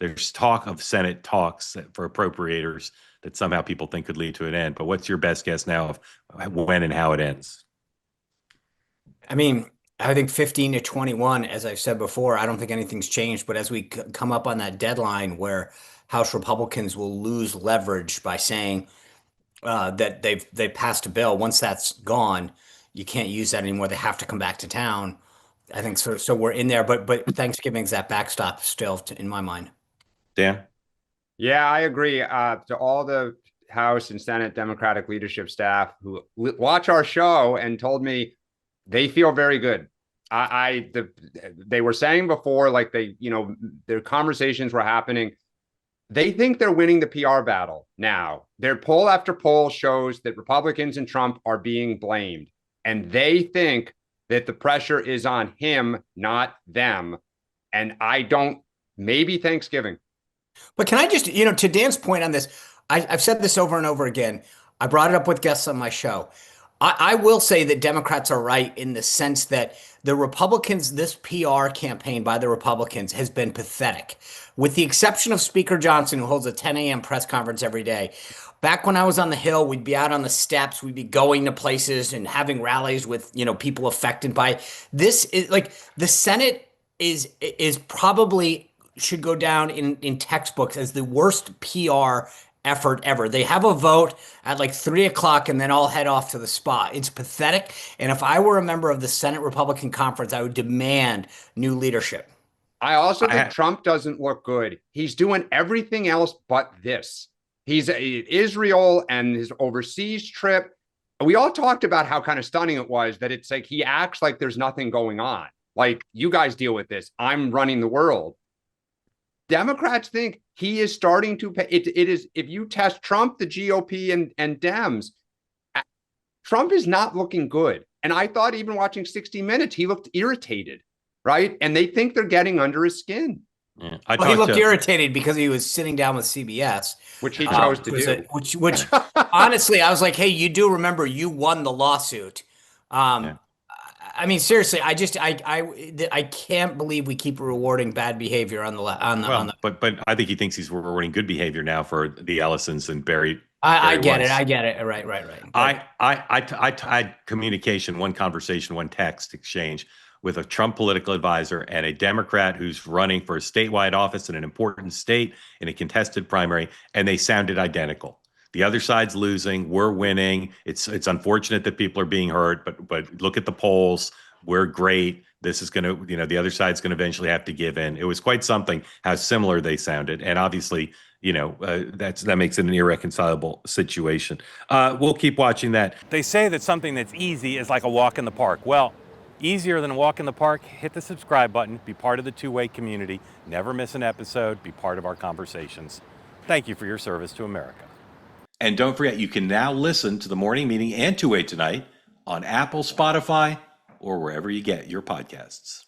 There's talk of Senate talks for appropriators that somehow people think could lead to an end. But what's your best guess now of when and how it ends? I mean, I think 15 to 21, as I've said before, I don't think anything's changed. But as we come up on that deadline where House Republicans will lose leverage by saying that they've passed a bill, once that's gone, you can't use that anymore. They have to come back to town. I think so. So we're in there, but Thanksgiving's that backstop still in my mind. Dan? Yeah, I agree. To all the House and Senate Democratic leadership staff who watch our show and told me they feel very good. They were saying before, like their conversations were happening. They think they're winning the PR battle now. Their poll after poll shows that Republicans and Trump are being blamed, and they think that the pressure is on him, not them. And maybe Thanksgiving. But can I just, to Dan's point on this, I've said this over and over again. I brought it up with guests on my show. I will say that Democrats are right in the sense that the Republicans, this PR campaign by the Republicans has been pathetic, with the exception of Speaker Johnson, who holds a 10 a.m. press conference every day. Back when I was on the Hill, we'd be out on the steps, we'd be going to places and having rallies with, people affected by this. Is like the Senate is probably should go down in textbooks as the worst PR effort ever. They have a vote at like 3 o'clock and then all head off to the spa. It's pathetic. And if I were a member of the Senate Republican Conference, I would demand new leadership. I also think Trump doesn't look good. He's doing everything else but this. He's in Israel and his overseas trip. We all talked about how kind of stunning it was that it's like he acts like there's nothing going on. Like, you guys deal with this. I'm running the world. Democrats think he is starting to pay. It is, if you test Trump, the GOP and Dems, Trump is not looking good. And I thought even watching 60 Minutes, he looked irritated, right? And they think they're getting under his skin. Yeah. He looked irritated because he was sitting down with CBS, which he chose to do. Which honestly, I was like, hey, you do remember you won the lawsuit. Yeah. I mean, seriously, I can't believe we keep rewarding bad behavior on the. But I think he thinks he's rewarding good behavior now for the Ellisons and Barry. I get it. I get it. Right. I had communication, one conversation, one text exchange with a Trump political advisor and a Democrat who's running for a statewide office in an important state in a contested primary, and they sounded identical. The other side's losing. We're winning. It's unfortunate that people are being hurt, but look at the polls. We're great. This is going to, the other side's going to eventually have to give in. It was quite something how similar they sounded, and obviously, that makes it an irreconcilable situation. We'll keep watching that. They say that something that's easy is like a walk in the park. Well, easier than a walk in the park. Hit the subscribe button. Be part of the two-way community. Never miss an episode. Be part of our conversations. Thank you for your service to America. And don't forget, you can now listen to the morning meeting and Two-Way Tonight on Apple, Spotify, or wherever you get your podcasts.